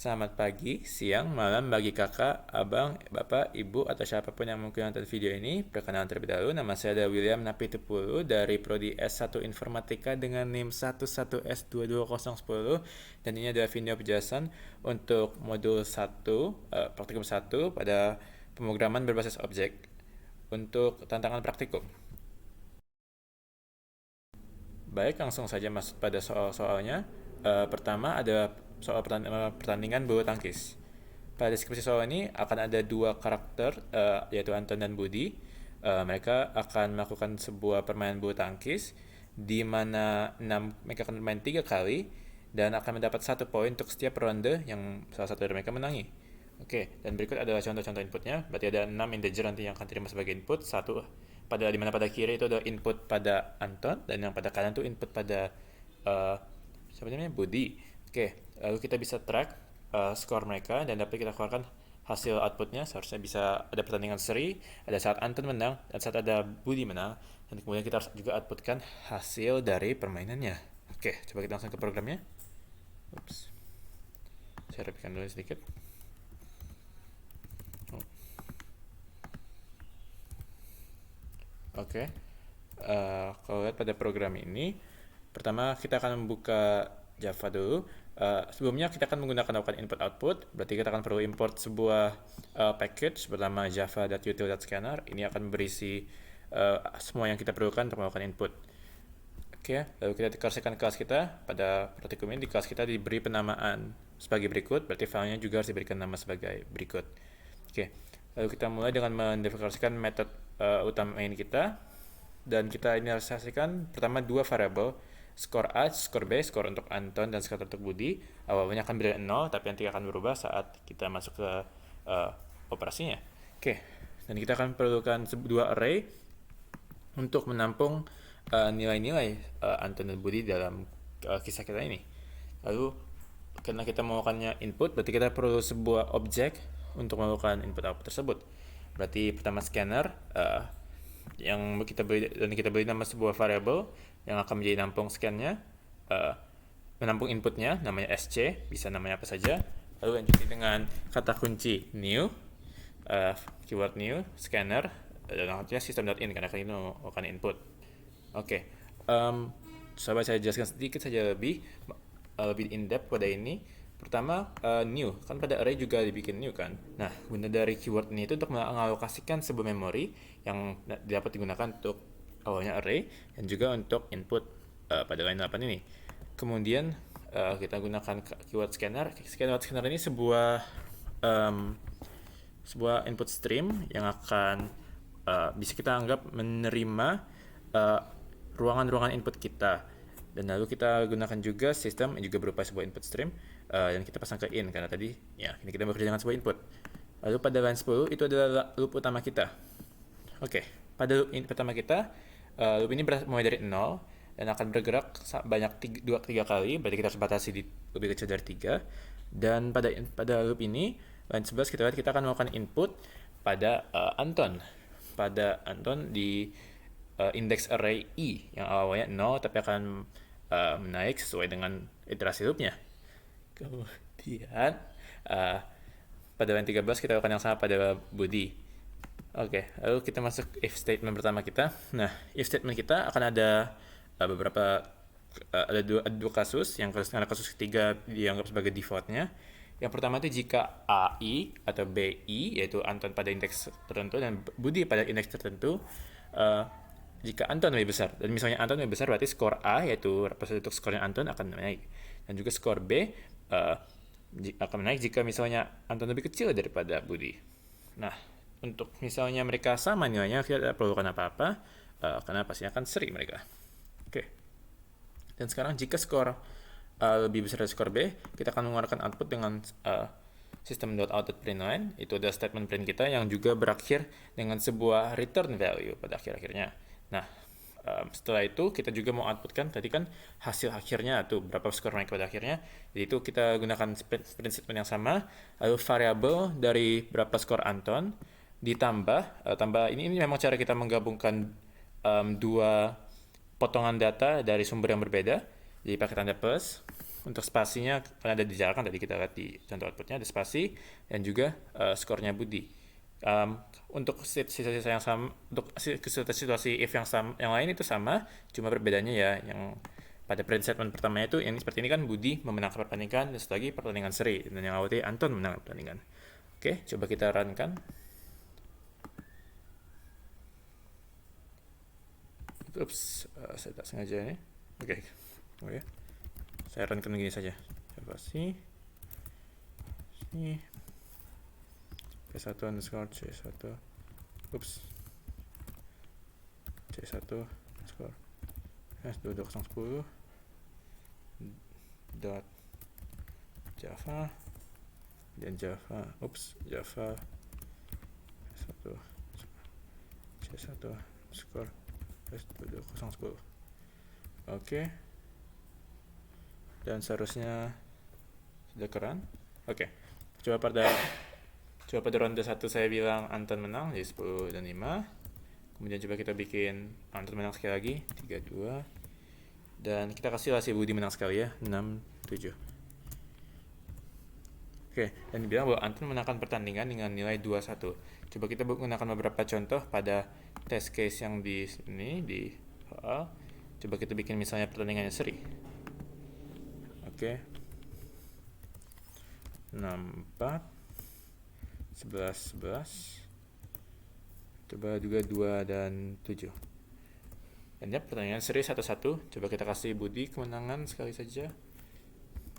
Selamat pagi, siang, malam bagi kakak, abang, bapak, ibu, atau siapapun yang mungkin nonton video ini. Perkenalan terlebih dahulu, nama saya adalah William Napitupulu dari Prodi S1 Informatika dengan NIM 11S22010. Dan ini adalah video penjelasan untuk modul 1, praktikum 1 pada pemrograman berbasis objek untuk tantangan praktikum. Baik, langsung saja masuk pada soal-soalnya. Pertama ada soal pertandingan bulu tangkis. Pada deskripsi soal ini akan ada dua karakter, yaitu Anton dan Budi. Mereka akan melakukan sebuah permainan bulu tangkis di mana mereka akan bermain 3 kali dan akan mendapat 1 poin untuk setiap ronde yang salah satu dari mereka menangi. Oke, dan berikut adalah contoh-contoh inputnya. Berarti ada 6 integer nanti yang akan terima sebagai input. Satu pada dimana pada kiri itu adalah input pada Anton dan yang pada kanan itu input pada siapa namanya Budi. Oke, lalu kita bisa track skor mereka dan dapat kita keluarkan hasil outputnya. Seharusnya bisa ada pertandingan seri, ada saat Anton menang dan saat ada Budi menang, dan kemudian kita harus juga outputkan hasil dari permainannya. Oke, coba kita langsung ke programnya. Ups, saya rapikan dulu sedikit. Oke, kalau lihat pada program ini, pertama kita akan membuka Java dulu. Sebelumnya kita akan melakukan input output, berarti kita akan perlu import sebuah package bernama java.util.scanner. Ini akan berisi semua yang kita perlukan untuk melakukan input. Oke, lalu kita deklarasikan kelas kita. Pada praktikum ini di kelas kita diberi penamaan sebagai berikut, berarti filenya juga harus diberikan nama sebagai berikut. Oke, lalu kita mulai dengan mendeklarasikan metode utama main kita, dan kita inisialisasikan pertama dua variabel, skor A, skor B, skor untuk Anton dan skor untuk Budi. Awalnya akan berdiri 0, tapi nanti akan berubah saat kita masuk ke operasinya. Oke, dan kita akan perlukan dua array untuk menampung nilai-nilai Anton dan Budi dalam kisah kita ini. Lalu karena kita melakukannya input, berarti kita perlu sebuah objek untuk melakukan input output tersebut. Berarti pertama scanner yang kita beri nama sebuah variable yang akan menjadi nampung scannya, menampung inputnya namanya SC, bisa namanya apa saja. Lalu lanjutin dengan kata kunci new, keyword new, scanner, dan artinya system.in karena kali ini melakukan input. Oke, coba saya jelaskan sedikit saja lebih in depth pada ini. Pertama, new, kan pada array juga dibikin new kan. Nah, guna dari keyword ini itu untuk mengalokasikan sebuah memori yang dapat digunakan untuk awalnya array dan juga untuk input pada line 8 ini. Kemudian kita gunakan keyword scanner. Keyword scanner ini sebuah input stream yang akan bisa kita anggap menerima ruangan-ruangan input kita. Dan lalu kita gunakan juga sistem yang juga berupa sebuah input stream dan kita pasang ke in karena tadi ya ini kita bekerja dengan sebuah input. Lalu pada line 10 itu adalah loop utama kita. Oke, pada loop ini pertama kita, loop ini mulai dari 0 dan akan bergerak banyak 3 kali, berarti kita harus batasi di lebih kecil dari 3. Dan pada loop ini line 11 kita lihat kita akan melakukan input pada Anton. Pada Anton di index array i yang awalnya 0 tapi akan menaik sesuai dengan iterasi loopnya. Kemudian pada line 13 kita lakukan yang sama pada Budi. Oke, lalu kita masuk if statement pertama kita. Nah, if statement kita akan ada beberapa ada dua kasus. Kasus ketiga dianggap sebagai defaultnya. Yang pertama itu jika AI atau BI, yaitu Anton pada indeks tertentu dan Budi pada indeks tertentu, jika Anton lebih besar, dan misalnya Anton lebih besar berarti skor A, yaitu representatif untuk skornya Anton akan naik, dan juga skor B akan naik jika misalnya Anton lebih kecil daripada Budi. Nah, untuk misalnya mereka sama nilainya, kita tidak perlukan apa-apa karena pastinya akan seri mereka. Oke. Dan sekarang jika skor lebih besar dari skor B, kita akan mengeluarkan output dengan system.out.println. Itu adalah statement print kita yang juga berakhir dengan sebuah return value pada akhir-akhirnya. Nah, setelah itu kita juga mau outputkan tadi kan hasil akhirnya atau berapa skor mereka pada akhirnya. Jadi itu kita gunakan print statement yang sama, lalu variabel dari berapa skor Anton ditambah ini memang cara kita menggabungkan dua potongan data dari sumber yang berbeda. Jadi pakai tanda plus. untuk spasinya karena ada dijarakan tadi kita lihat di contoh outputnya ada spasi dan juga skornya Budi. Untuk situasi yang sama, untuk situasi if yang sama, yang lain itu sama, cuma perbedaannya ya yang pada print statement pertamanya itu yang seperti ini kan Budi memenangkan pertandingan dan setelah lagi pertandingan seri dan yang awalnya Anton memenangkan pertandingan. Oke, coba kita runkan. Ups, saya tak sengaja ini. Oke. Saya runkan begini saja. Coba sih. Sini. C1 underscore C1. Ups. C1 underscore S22010 dot Java dan Java. Ups, Java C1 underscore S22010. Oke. Dan seharusnya sudah keren. Oke. Coba pada ronde 1 saya bilang Anton menang jadi 10 dan 5. Kemudian coba kita bikin Anton menang sekali lagi 3-2. Dan kita kasih si Budi menang sekali ya 6-7. Oke, dan dibilang bahwa Anton menangkan pertandingan dengan nilai 2-1. Coba kita menggunakan beberapa contoh pada test case yang di sini di soal. Coba kita bikin misalnya pertandingannya seri. Oke. 6-4 11-11. Coba juga 2 dan 7. Dan ya pertandingan seri 1-1. Coba kita kasih Budi kemenangan sekali saja.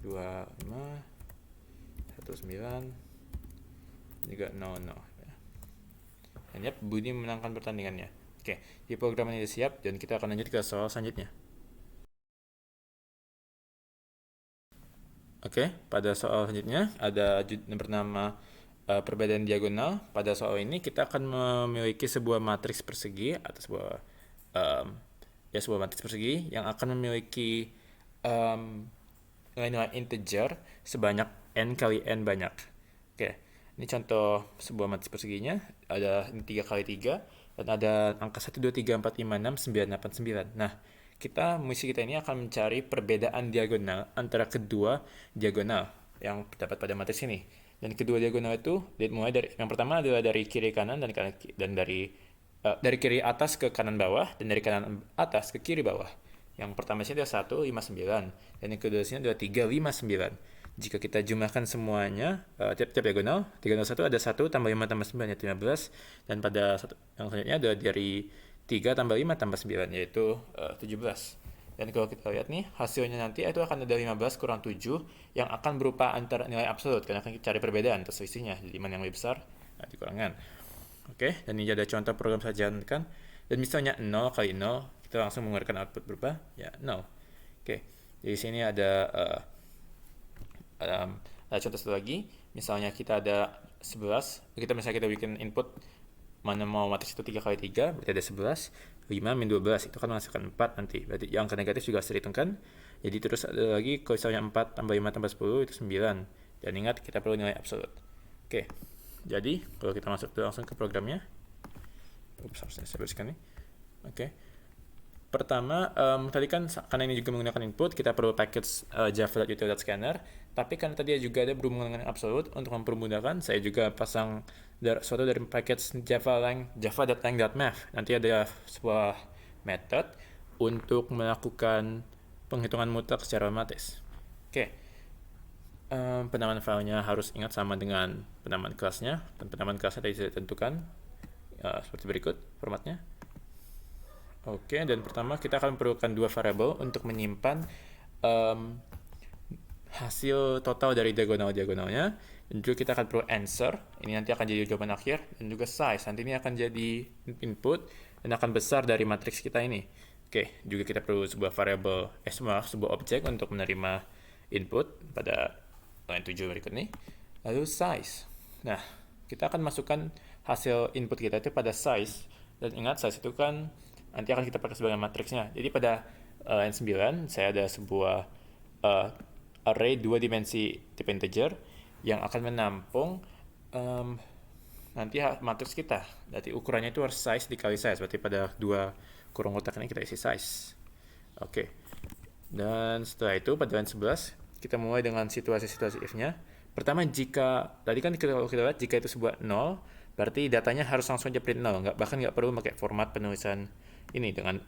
2-5 1-9 juga 0-0. Dan ya Budi memenangkan pertandingannya. Oke, di program ini siap dan kita akan lanjut ke soal selanjutnya. Oke, pada soal selanjutnya ada yang bernama perbedaan diagonal. Pada soal ini kita akan memiliki sebuah matriks persegi atau sebuah matriks persegi yang akan memiliki nilai-nilai integer sebanyak n kali n banyak. Oke, ini contoh sebuah matriks perseginya. Ada 3 kali 3 dan ada angka 1, 2, 3, 4, 5, 6, 9, 8, 9. Nah, misi kita ini akan mencari perbedaan diagonal antara kedua diagonal yang terdapat pada matriks ini. Dan kedua diagonal itu mulai dari yang pertama adalah dari kiri kanan dan dari kiri atas ke kanan bawah dan dari kanan atas ke kiri bawah. Yang pertama sini adalah 1, 5, 9 dan yang kedua sini adalah 3, 5, 9. Jika kita jumlahkan semuanya tiap diagonal 1 ada 1 tambah 5 tambah 9 yaitu 15 dan pada yang selanjutnya adalah dari 3 tambah 5 tambah 9 yaitu 17. Dan kalau kita lihat nih, hasilnya nanti itu akan ada 15 kurang 7 yang akan berupa antara nilai absolut karena akan kita cari perbedaan atau selisihnya. Jadi mana yang lebih besar dikurangkan. Oke, dan ini ada contoh program saya jalankan. Dan misalnya 0 kali 0, kita langsung mengeluarkan output berapa? Ya, 0. Oke, di sini ada contoh satu lagi. Misalnya kita ada 11, misalnya kita bikin input mana mau matriks itu 3 kali 3, berarti ada 11, 5 min 12, itu kan menghasilkan 4 nanti. Berarti yang angka negatif juga harus dihitungkan. Jadi terus ada lagi, kalau misalnya 4 tambah 5 tambah 10, itu 9. Dan ingat, kita perlu nilai absolut. Oke, jadi kalau kita masuk langsung ke programnya. Harusnya saya bersihkan nih. Oke. Pertama, tadi kan karena ini juga menggunakan input, kita perlu package java.util.scanner. Tapi karena tadi juga ada berhubungan dengan absolut, untuk mempermudahkan, saya juga pasang suatu dari package java.lang.math. Nanti ada sebuah method untuk melakukan penghitungan mutlak secara otomatis. Oke. Penamaan filenya harus ingat sama dengan penamaan kelasnya, dan penamaan kelasnya tadi saya tentukan seperti berikut formatnya. Oke, dan pertama kita akan memerlukan dua variabel untuk menyimpan hasil total dari diagonal-diagonalnya. Dan juga kita akan perlu answer, ini nanti akan jadi jawaban akhir, dan juga size, nanti ini akan jadi input dan akan besar dari matriks kita ini. Oke, juga kita perlu sebuah variabel, sebuah objek untuk menerima input pada line 7 berikut ini. Lalu size. Nah, kita akan masukkan hasil input kita itu pada size, dan ingat size itu kan nanti akan kita pakai sebagai matriksnya. Jadi pada line 9 saya ada sebuah array 2 dimensi tipe integer yang akan menampung nanti matriks kita. Jadi ukurannya itu harus size dikali size. Berarti pada 2 kurung kotak ini kita isi size. Oke. Dan setelah itu pada line 11 kita mulai dengan situasi-situasi if-nya. Pertama, jika tadi kan kalau kita lihat jika itu sebuah 0, berarti datanya harus langsung aja print 0, bahkan nggak perlu pakai format penulisan ini dengan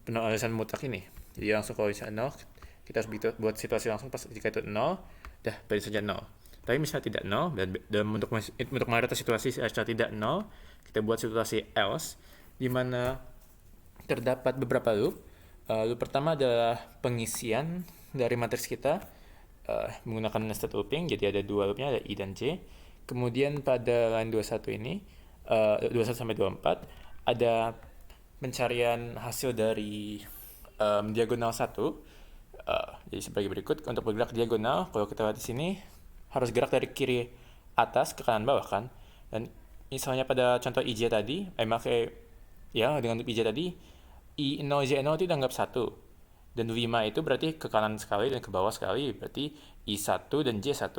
penulisan mutlak ini. Jadi langsung kalau misalnya 0, kita harus buat situasi langsung pas jika itu 0, dah print saja 0. Tapi misalnya tidak 0, dan untuk mengatur situasi secara tidak 0, kita buat situasi else, di mana terdapat beberapa loop. Loop pertama adalah pengisian dari matriks kita menggunakan nested looping. Jadi ada dua loopnya, ada I dan J. Kemudian pada line 21 ini, 21 sampai 24, ada pencarian hasil dari diagonal 1. Jadi sebagai berikut, untuk bergerak diagonal, kalau kita lihat di sini, harus gerak dari kiri atas ke kanan bawah kan. Dan misalnya pada contoh IJ tadi, dengan loop IJ tadi, I0J0 itu dianggap 1. Dan 5 itu berarti ke kanan sekali dan ke bawah sekali. Berarti I1 dan J1.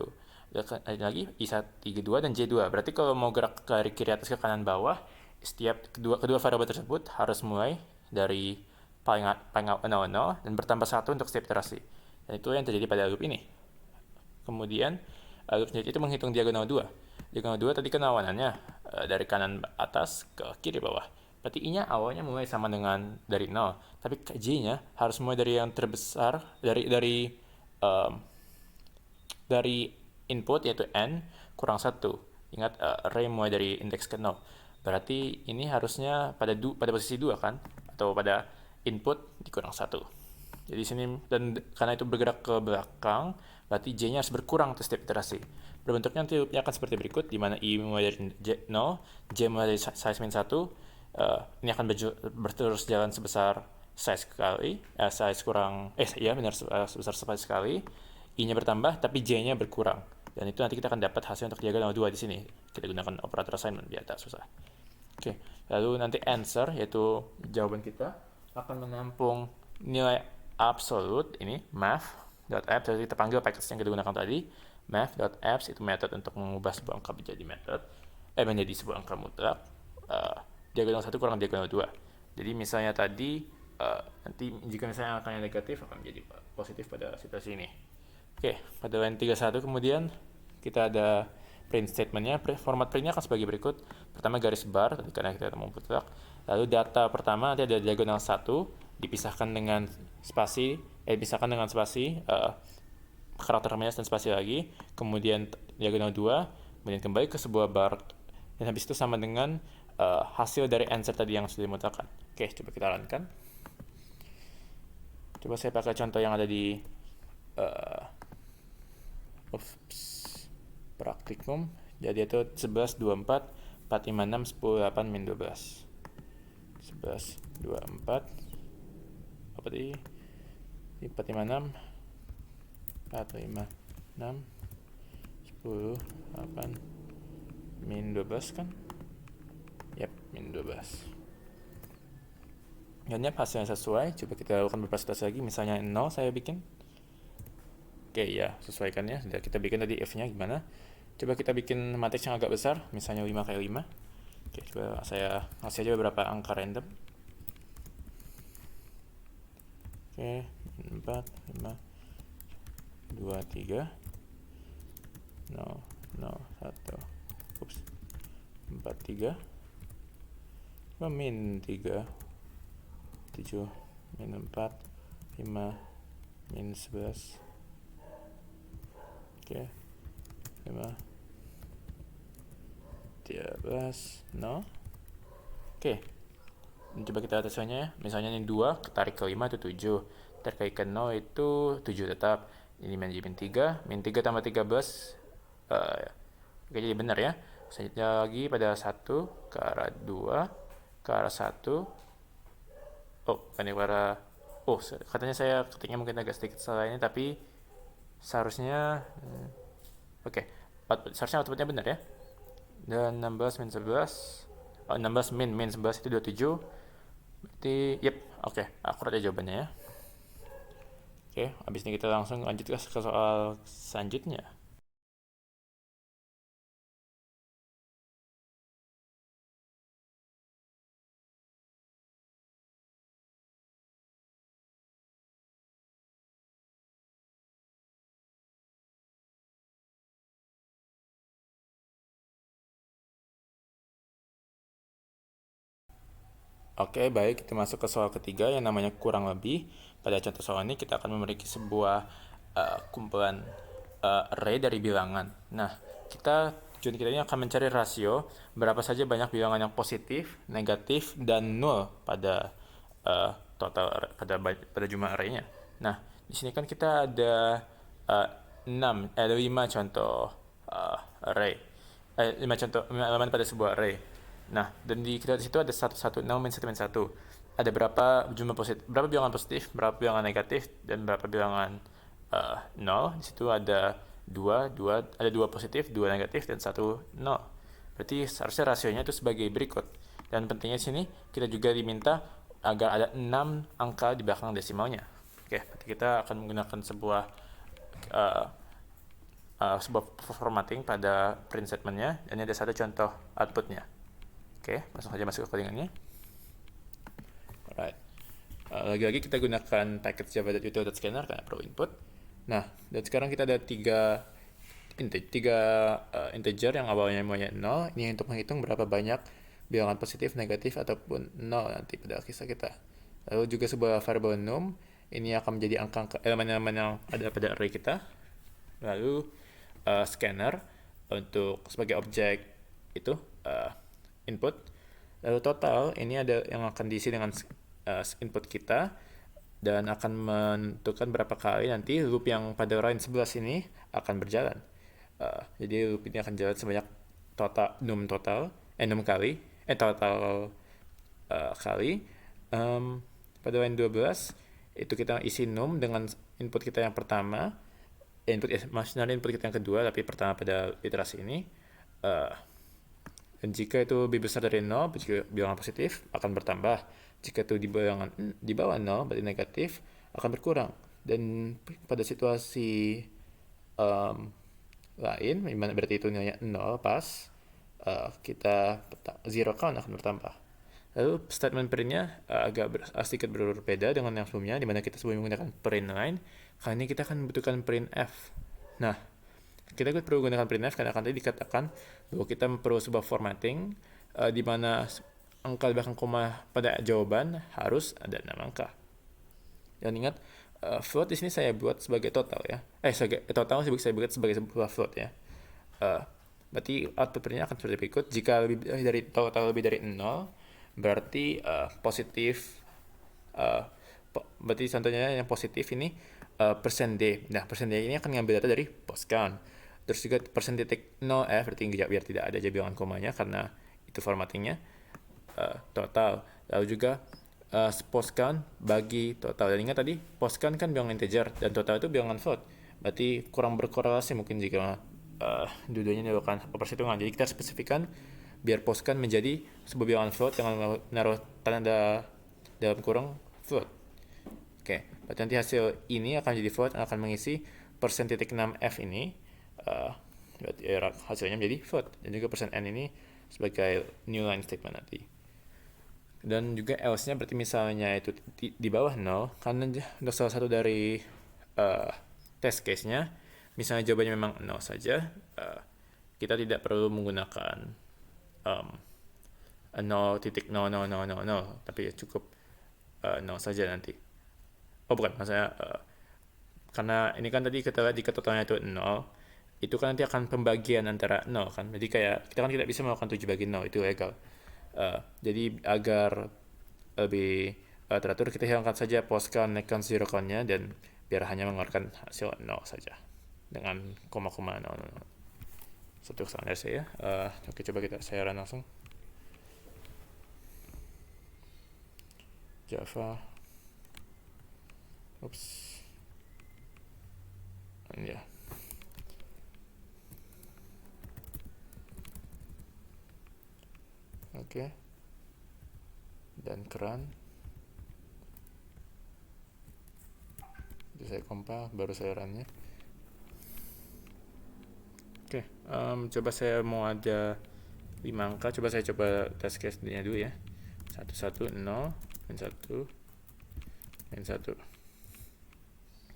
Dan lagi I32 dan J2. Berarti kalau mau gerak dari kiri atas ke kanan bawah, setiap kedua variabel tersebut harus mulai dari paling awal 0 dan bertambah 1 untuk setiap iterasi. Dan itu yang terjadi pada loop ini. Kemudian loop sendiri itu menghitung diagonal 2. Diagonal 2 tadi kan awanannya dari kanan atas ke kiri bawah. Berarti I-nya awalnya mulai sama dengan dari 0, tapi J-nya harus mulai dari yang terbesar, dari input yaitu N kurang 1. Ingat, array mulai dari indeks ke 0. Berarti ini harusnya pada posisi 2 kan? Atau pada input dikurang 1. Jadi sini, dan karena itu bergerak ke belakang, berarti J-nya harus berkurang untuk setiap iterasi. Berbentuknya nanti loopnya akan seperti berikut, di mana I mulai dari 0, J mulai dari size min 1, ini akan berterus jalan sebesar size sebesar sekali. I-nya bertambah, tapi J-nya berkurang. Dan itu nanti kita akan dapat hasil untuk diagonal 2 di sini. Kita gunakan operator assignment, biar tak susah. Oke, lalu nanti answer, yaitu jawaban kita, akan menampung nilai absolut, ini math.apps, jadi kita panggil package yang kita gunakan tadi. Math.apps itu metode untuk mengubah sebuah angka menjadi sebuah angka mutlak. Diagonal 1 kurang diagonal 2. Jadi misalnya tadi, nanti jika misalnya angkanya negatif akan menjadi positif pada situasi ini. Oke, pada line 31 kemudian kita ada print statementnya. Format printnya akan sebagai berikut. Pertama garis bar, karena kita mau mutlak. Lalu data pertama nanti ada diagonal 1, dipisahkan dengan spasi, karakter minus dan spasi lagi. Kemudian diagonal 2, kemudian kembali ke sebuah bar. Dan habis itu sama dengan hasil dari answer tadi yang sudah dimutlakan. Oke, coba kita runkan. Coba saya pakai contoh yang ada di praktikum. Jadi itu 11, 24, 4, 5, 6, 10, 8, min 12. 11, 24, apa tadi? 4, 5, 6, 4, 5, 6, 10, 8, min 12 kan? Yap, min 12. Dan hasilnya sesuai. Coba kita lakukan beberapa situasi lagi. Misalnya 0 saya bikin. Oke, ya, sesuaikannya. Sudah kita bikin tadi if-nya gimana. Coba kita bikin matriks yang agak besar. Misalnya 5 kali 5. Oke, coba saya kasih aja beberapa angka random. Oke, 4, 5, 2, 3, 0, 0, 1. 4, 3. Min 3, 7, min 4, 5, min 11. Oke, 5, 13, 0. Oke, coba kita lihat hasilnya ya. Misalnya ini 2, ketarik ke 5 itu 7. Tarik ke 0 itu 7 tetap. Ini min 3, min 3 tambah 13. Oke, jadi benar ya. Selanjutnya lagi pada 1 ke arah 2 ke arah 1. Katanya saya ketiknya mungkin agak sedikit salah ini, tapi seharusnya seharusnya outputnya benar ya. Dan 16 min 11, 16 min 11 itu 27. Berarti akurat ya jawabannya ya. Oke, habis ini kita langsung lanjut ke soal selanjutnya. Oke, baik, kita masuk ke soal ketiga yang namanya kurang lebih. Pada contoh soal ini kita akan memiliki sebuah kumpulan array dari bilangan. Nah, tujuan kita ini akan mencari rasio berapa saja banyak bilangan yang positif, negatif, dan nol pada total pada jumlah arraynya. Nah, di sini kan kita ada 5 contoh array. 5 contoh elemen pada sebuah array. Nah, dan di situ ada 1, 1, 0, min 1, min 1. Ada berapa jumlah positif, berapa bilangan positif, berapa bilangan negatif, dan berapa bilangan 0. Di situ ada 2 ada 2 positif, 2 negatif, dan 1 0. Berarti seharusnya rasionya itu sebagai berikut. Dan pentingnya di sini kita juga diminta agar ada 6 angka di belakang desimalnya. Oke, berarti kita akan menggunakan sebuah formatting pada print statementnya, dan ini ada satu contoh outputnya. Oke, langsung saja masuk ke codingannya. Alright. Lagi-lagi kita gunakan package java.util.scanner karena perlu input. Nah, dan sekarang kita ada tiga integer yang awalnya mulanya 0. Ini untuk menghitung berapa banyak bilangan positif, negatif, ataupun 0 nanti pada kisah kita. Lalu juga sebuah variable num. Ini akan menjadi angka elemen-elemen yang ada pada array kita. Lalu scanner untuk sebagai objek itu input. Lalu total ini ada yang akan diisi dengan input kita dan akan menentukan berapa kali nanti loop yang pada line 11 ini akan berjalan. Jadi loop ini akan jalan sebanyak num kali pada line 12 itu kita isi num dengan input kita yang pertama, maksudnya input kita yang kedua tapi pertama pada iterasi ini. Dan jika itu lebih besar dari 0, jika bilangan positif akan bertambah. Jika itu di bawah 0, berarti negatif, akan berkurang. Dan pada situasi lain, berarti itu nilainya 0 pas, kita zero count akan bertambah. Lalu statement printnya sedikit berbeda dengan yang sebelumnya, di mana kita sebelumnya menggunakan print line. Kali ini kita akan membutuhkan printf. Nah, kita perlu menggunakan printf karena tadi dikatakan bahwa kita perlu sebuah formatting di mana angka di belakang koma pada jawaban harus ada 6 angka. Dan ingat, float di sini saya buat sebagai total ya. Total saya buat sebagai sebuah float ya. Berarti output printnya akan seperti berikut. Jika lebih dari 0, berarti positif. Berarti contohnya yang positif ini %d. Nah, %d ini akan ngambil data dari post count. Terus juga %0f, berarti biar tidak ada aja bilangan komanya karena itu formattingnya. Total. Lalu juga post count bagi total. Dan ingat tadi post count kan bilangan integer dan total itu bilangan float. Berarti kurang berkorelasi mungkin jika dua-duanya dilakukan operasi hitungan. Jadi kita spesifikkan biar post count menjadi sebuah bilangan float dengan menaruh tanda dalam kurung float. Oke, berarti nanti hasil ini akan jadi float, akan mengisi %6f ini. Berarti hasilnya menjadi float. Dan juga %n ini sebagai new line statement nanti. Dan juga else-nya berarti misalnya itu di bawah 0, karena untuk salah satu dari test case-nya, misalnya jawabannya memang 0 saja, kita tidak perlu menggunakan 0.00000, tapi cukup 0 saja nanti. Oh bukan, maksudnya karena ini kan tadi kita lihat jika totalnya itu 0, itu kan nanti akan pembagian antara 0 kan. Jadi kayak kita kan tidak bisa melakukan 7 bagi 0, itu legal. Jadi agar lebih teratur, kita hilangkan saja post count, next count, zero count-nya, dan biar hanya mengeluarkan hasil 0 saja dengan koma-koma 0. Satu kesalahan dari saya. Oke, coba saya run langsung. Java. Oops. Ya. Oke. Dan keren. Jadi saya compile, baru saya run-nya. Oke, coba saya mau ada 5 angka. Coba saya test case-nya dulu ya. 110 min 1 min 1.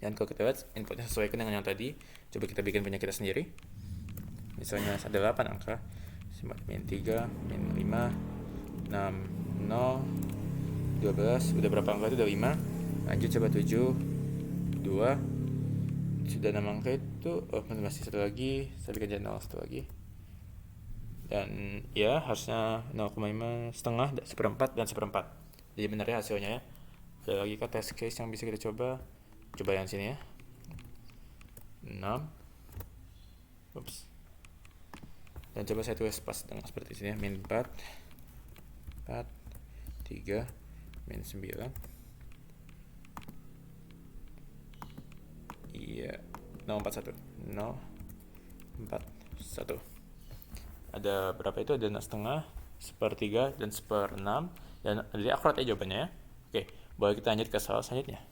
Dan kalau kita lihat inputnya sesuaikan dengan yang tadi, coba kita bikin punya kita sendiri. Misalnya ada 8 angka, min 3, min 5, 6, 0, 12, udah berapa angka itu? Udah 5. Lanjut coba 7, 2, sudah 6 angka itu. Oh, masih satu lagi, saya bikin jadi 0 satu lagi. Dan ya harusnya 0,5, setengah, seperempat, dan seperempat. Jadi benar ya hasilnya ya. Ada lagi ke test case yang bisa kita coba. Coba yang sini ya. 6. Ups. Dan coba saya tulis pas dengan seperti sini ya. Min 4, 4, 3, min 9. Iya, 041. 041. Ada berapa itu? Ada 6 setengah, sepertiga, dan seperenam. Dan jadi akurat ya jawabannya ya. Oke, boleh kita lanjut ke soal selanjutnya.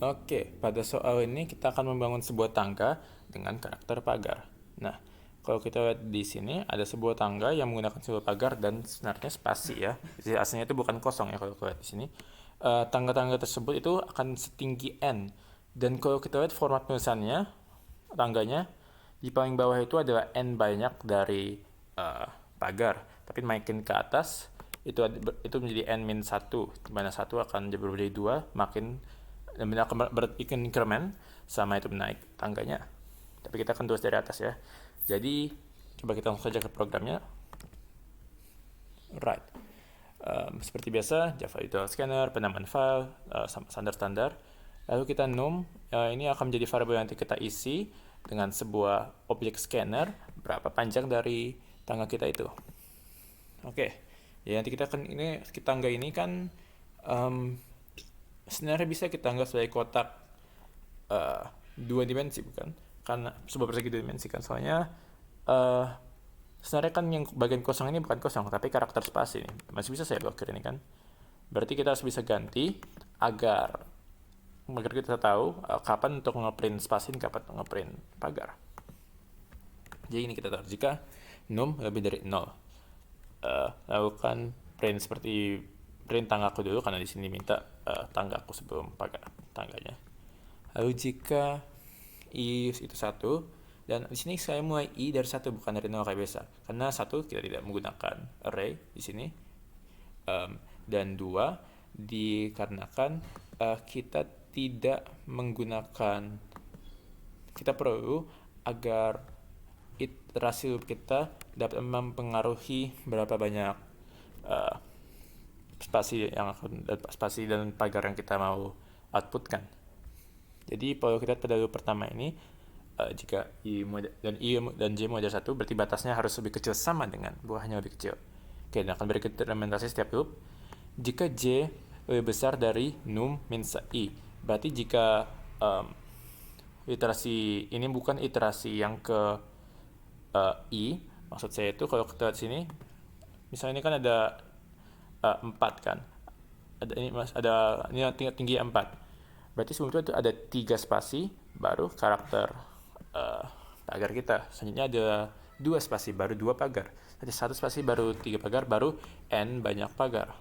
Oke, pada soal ini kita akan membangun sebuah tangga dengan karakter pagar. Nah, kalau kita lihat di sini ada sebuah tangga yang menggunakan sebuah pagar dan sebenarnya spasi ya. Jadi aslinya itu bukan kosong ya kalau kita lihat di sini. Tangga-tangga tersebut itu akan setinggi n. Dan kalau kita lihat format tulisannya, tangganya di paling bawah itu adalah n banyak dari pagar. Tapi makin ke atas itu menjadi n-1, di mana 1 akan berubah jadi 2, makin dan akan berincrement sama itu naik tangganya. Tapi kita akan tulis dari atas ya. Jadi coba kita langsung saja ke programnya. Right. Seperti biasa, Java Util Scanner, penamaan file, standar-standar. Lalu kita num, ini akan menjadi variabel yang nanti kita isi dengan sebuah objek scanner, berapa panjang dari tangga kita itu. Oke, ya nanti kita akan tangga ini kan sebenarnya bisa kita anggap sebagai kotak dua dimensi, bukan? Karena sebuah persegi dua dimensi kan, soalnya sebenarnya kan yang bagian kosong ini bukan kosong, tapi karakter spasi ini. Masih bisa saya blokir ini kan. Berarti kita harus bisa ganti agar kita tahu kapan untuk ngeprint spasi dan kapan untuk ngeprint pagar. Jadi ini kita tahu jika num lebih dari 0. Lakukan print seperti print tanggaku dulu karena di sini minta tanggaku sebelum pagar tangganya. Lalu jika i itu 1, dan di sini saya mulai i dari 1 bukan dari 0 kayak biasa. Karena 1 kita tidak menggunakan array di sini. Dan 2 dikarenakan kita tidak menggunakan, kita perlu agar iterasi loop kita dapat mempengaruhi berapa banyak spasi dan pagar yang kita mau outputkan. Jadi kalau kita pada loop pertama ini, jika i dan j mau ada 1, berarti batasnya harus lebih kecil sama dengan buahnya lebih kecil. Oke, dan akan beri implementasi setiap loop. Jika j lebih besar dari num min i, berarti jika iterasi ini bukan iterasi yang ke i, maksud saya itu kalau kita lihat sini, misalnya ini kan ada 4 kan, ini tinggi 4, berarti sebelum itu ada 3 spasi baru karakter pagar kita. Selanjutnya ada 2 spasi baru 2 pagar, ada 1 spasi baru 3 pagar, baru n banyak pagar.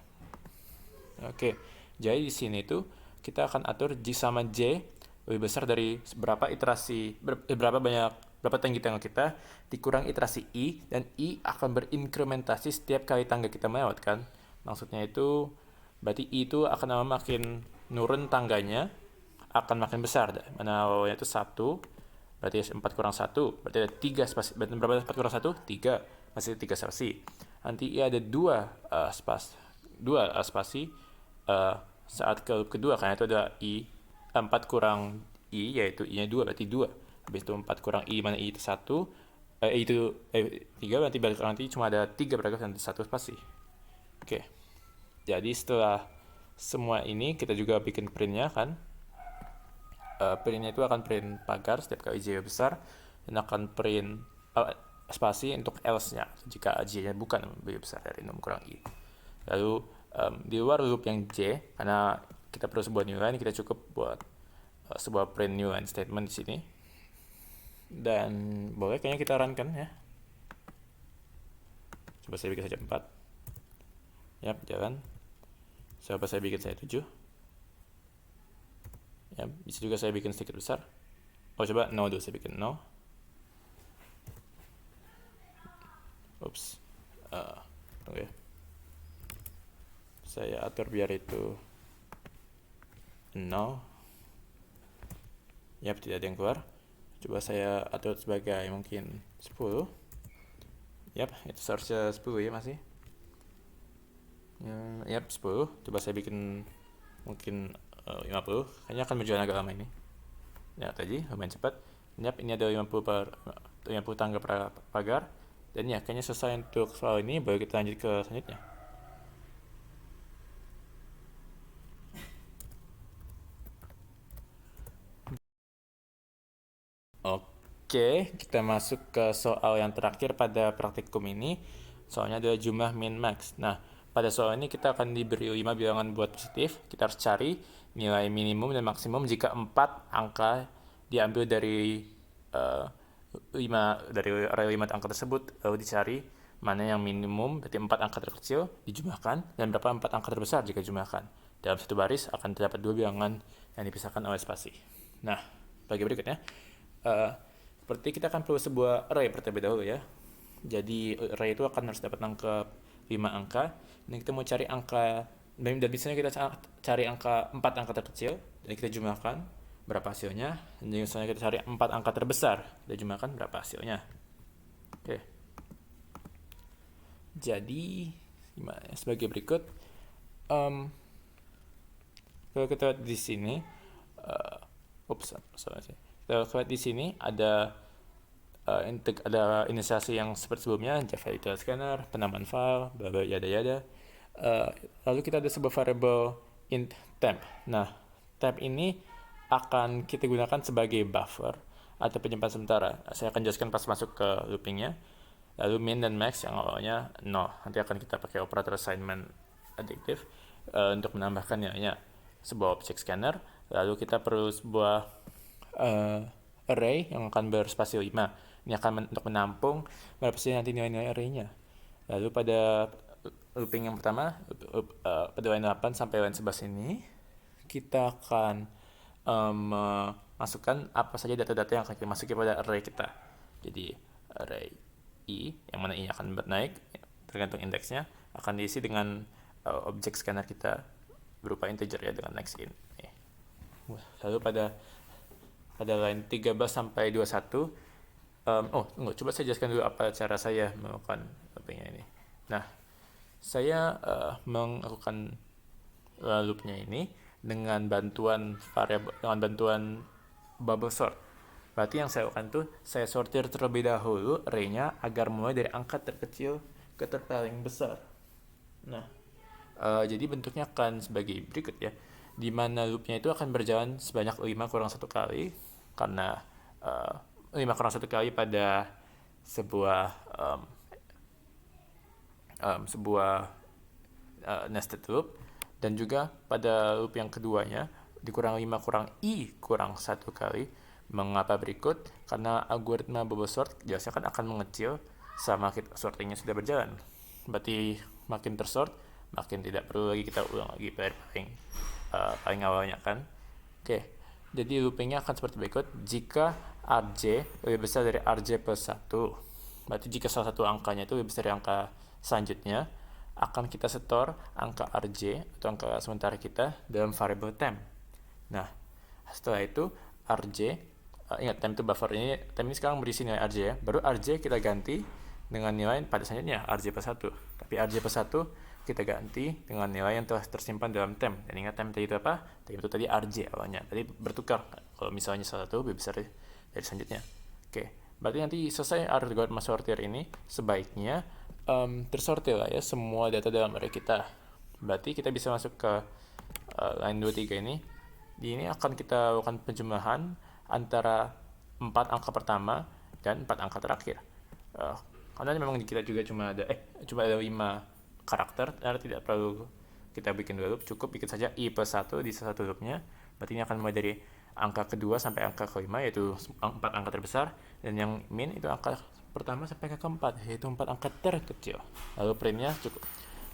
Oke, jadi di sini tuh kita akan atur j sama j lebih besar dari berapa iterasi, berapa tinggi tangga kita dikurang iterasi i, dan i akan berinkrementasi setiap kali tangga kita melewatkan. Maksudnya itu berarti i itu akan makin nurun tangganya akan makin besar. Mana awalnya itu 1, berarti 4 kurang 1, berarti ada 3 spasi. Berapa 4 kurang 1? 3, masih 3 spasi. Nanti i ada 2 spasi saat ke loop kedua, karena itu ada i 4 kurang i, yaitu i nya 2, berarti 2. Habis itu 4 kurang i, mana i itu 1, itu 3, berarti balik nanti cuma ada 3 paragraf dan 1 spasi. Oke, jadi setelah semua ini kita juga bikin printnya kan. Printnya itu akan print pagar setiap kali j besar, dan akan print spasi untuk else nya jika j nya bukan lebih besar dari num kurang i. Lalu di luar loop yang j, karena kita perlu sebuah new line, kita cukup buat sebuah print new line statement di sini. Dan boleh kayaknya kita run kan ya. Coba saya bikin saja 4. Yap, jalan. Coba saya bikin saya 7. Ya, bisa juga saya bikin sedikit besar. Oh, coba 0 dulu, saya bikin 0. Ups. Oke. Saya atur biar itu 0. Yap, tidak ada yang keluar. Coba saya atur sebagai mungkin 10. Yap, itu seharusnya 10 ya masih. Yap, 10. Coba saya bikin mungkin 50. Kayaknya akan berjalan agak lama ini. Ya, tadi lumayan cepat. Yap, ini ada 50 tangga pagar. Dan ya, kayaknya selesai untuk soal ini. Baru kita lanjut ke selanjutnya. Oke, kita masuk ke soal yang terakhir pada praktikum ini. Soalnya adalah jumlah min max. Nah, pada soal ini kita akan diberi 5 bilangan buat positif. Kita harus cari nilai minimum dan maksimum jika 4 angka diambil dari 5 dari array 5 angka tersebut, lalu dicari mana yang minimum, berarti 4 angka terkecil dijumlahkan, dan berapa 4 angka terbesar jika dijumlahkan. Dalam satu baris akan terdapat 2 bilangan yang dipisahkan oleh spasi. Nah, bagi berikutnya, seperti kita akan perlu sebuah array terlebih dahulu ya. Jadi array itu akan harus dapat angka 5 angka, dan kita mau cari angka, dan biasanya kita cari angka 4 angka terkecil, dan kita jumlahkan berapa hasilnya. Dan misalnya kita cari 4 angka terbesar, kita jumlahkan berapa hasilnya. Oke. Jadi gimana? Sebagai berikut, kalau kita lihat di sini, kita lihat di sini ada ada inisiasi yang seperti sebelumnya, Java Detail Scanner, penambahan file, bla bla yada yada. Lalu kita ada sebuah variable int temp. Nah, temp ini akan kita gunakan sebagai buffer atau penyimpan sementara. Saya akan jelaskan pas masuk ke loopingnya. Lalu min dan max yang awalnya 0. Nanti akan kita pakai operator assignment additive untuk menambahkan nilainya. Sebuah object scanner. Lalu kita perlu sebuah array yang akan berspasi 5. Ini akan untuk menampung berapa sih nanti nilai-nilai array-nya. Lalu pada looping yang pertama, pada line 8 sampai line 11 ini, kita akan masukkan apa saja data-data yang akan kita masuki pada array kita. Jadi array i, yang mana i akan naik tergantung indeksnya, akan diisi dengan objek scanner kita berupa integer ya, dengan next in. Lalu pada line 13 sampai 21, coba saya jelaskan dulu apa cara saya melakukan loopingnya ini. Nah, saya melakukan loopnya ini dengan bantuan bubble sort. Berarti yang saya lakukan tuh, saya sortir terlebih dahulu array-nya agar mulai dari angka terkecil ke terpaling besar. Nah, jadi bentuknya akan sebagai berikut ya, di mana loopnya itu akan berjalan sebanyak 5 kurang 1 kali, karena 5 kurang 1 kali pada sebuah nested loop, dan juga pada loop yang keduanya dikurang 5 kurang i kurang 1 kali. Mengapa berikut? Karena algoritma bubble sort biasanya kan akan mengecil sama sortingnya sudah berjalan. Berarti makin tersort, makin tidak perlu lagi kita ulang lagi paling awalnya kan. Oke, jadi loopingnya akan seperti berikut. Jika rj lebih besar dari rj plus 1, berarti jika salah satu angkanya itu lebih besar dari angka selanjutnya, akan kita setor angka rj atau angka sementara kita dalam variable temp. Nah, setelah itu rj, ingat temp itu buffer ini, temp ini sekarang berisi nilai rj ya, baru rj kita ganti dengan nilai pada selanjutnya rj plus 1. Tapi rj plus 1 kita ganti dengan nilai yang telah tersimpan dalam temp. Dan ingat temp tadi itu apa? Temp itu tadi rj awalnya. Tadi bertukar kalau misalnya salah satu lebih besar dari selanjutnya. Oke, berarti nanti selesai algoritma sortir ini, sebaiknya tersortir lah ya semua data dalam array kita. Berarti kita bisa masuk ke line 23 ini. Di ini akan kita lakukan penjumlahan antara 4 angka pertama dan 4 angka terakhir. Karena memang kita juga cuma ada 5 karakter, karena tidak perlu kita bikin dua loop, cukup bikin saja i plus 1 di salah satu loopnya. Berarti ini akan mulai dari angka kedua sampai angka kelima, yaitu 4 angka terbesar, dan yang min itu angka pertama sampai angka keempat, yaitu 4 angka terkecil. Lalu printnya cukup,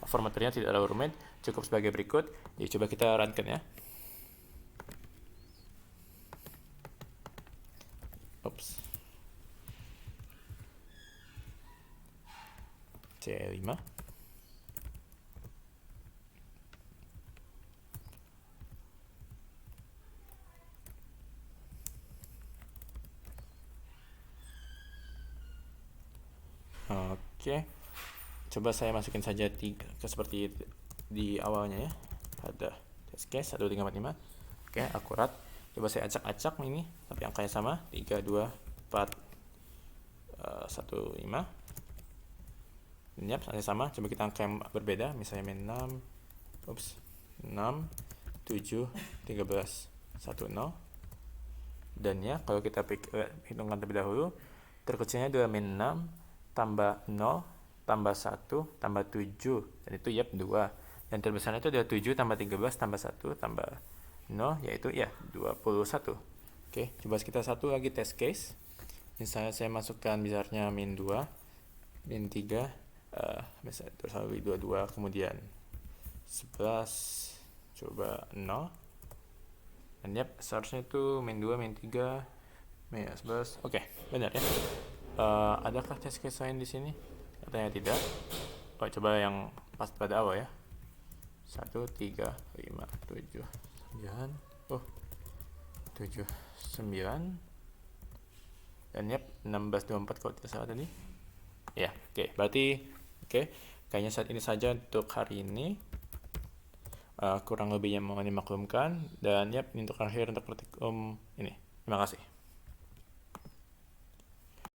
formatternya tidak terlalu rumit, cukup sebagai berikut. Jadi coba kita runkan ya. C5. Oke, coba saya masukin saja 3 seperti di awalnya ya, pada test case 1, 3, 4, 5. Oke, akurat. Coba saya acak-acak ini, tapi angkanya sama, 3, 2, 4, 1, 5. Yap, angkanya sama. Coba kita angka yang berbeda, misalnya min 6, 6, 7, 13, 1, 0. Dan ya, kalau kita hitungkan terlebih dahulu, terkecilnya 2 min 6 tambah 0 tambah 1 tambah 7, dan itu yap 2. Dan terbesarnya itu adalah 7 tambah 13 tambah 1 tambah 0, yaitu ya 21. Oke, coba kita satu lagi test case. Misalnya saya masukkan besarnya min 2, min 3, misalnya terus 22, kemudian 11, coba 0. Dan yap, seharusnya itu min 2, min 3, min 11. Oke, benar ya. Adakah test case lain di sini? Katanya tidak. Oh, coba yang pas pada awal ya. 1, 3, 5, 7, 9. Oh, 7, 9. Dan yap, 16, 24 kalau tidak salah tadi. Ya, oke. Berarti, oke. Kayaknya saat ini saja untuk hari ini. Kurang lebihnya mohon dimaklumkan. Dan yap, ini untuk akhir untuk praktikum ini. Terima kasih.